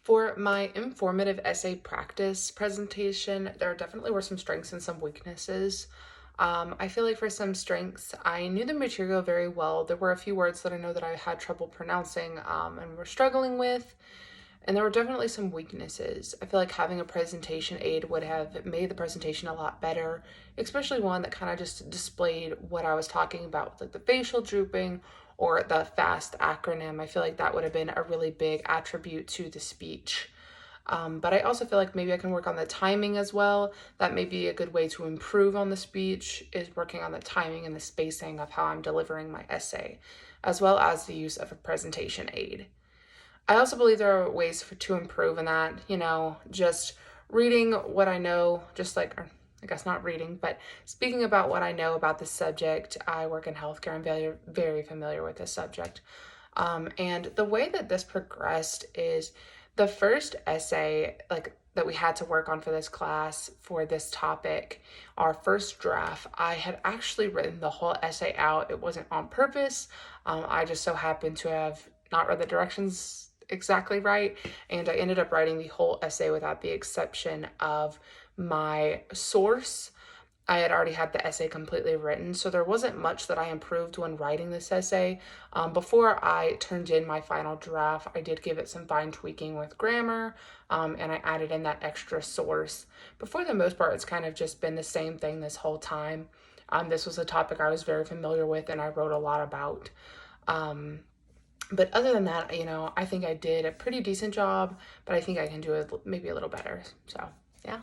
For my informative essay practice presentation, there definitely were some strengths and some weaknesses. I feel like for some strengths, I knew the material very well. There were a few words that I know that I had trouble pronouncing and were struggling with. And there were definitely some weaknesses. I feel like having a presentation aid would have made the presentation a lot better, especially one that kind of just displayed what I was talking about, like the facial drooping or the FAST acronym. I feel like that would have been a really big attribute to the speech. But I also feel like maybe I can work on the timing as well. That may be a good way to improve on the speech, is working on the timing and the spacing of how I'm delivering my essay, as well as the use of a presentation aid. I also believe there are ways to improve in that, just reading what I know, just like, or I guess not reading, but speaking about what I know about the subject. I work in healthcare. I'm very, very familiar with this subject. And the way that this progressed is the first essay, like that we had to work on for this class, for this topic, our first draft, I had actually written the whole essay out. It wasn't on purpose. I just so happened to have not read the directions exactly right, and I ended up writing the whole essay without the exception of my source. I had already had the essay completely written, so there wasn't much that I improved when writing this essay. Before I turned in my final draft, I did give it some fine tweaking with grammar, and I added in that extra source. But for the most part, it's kind of just been the same thing this whole time. This was a topic I was very familiar with and I wrote a lot about. But other than that, I think I did a pretty decent job, but I think I can do it maybe a little better. So, yeah.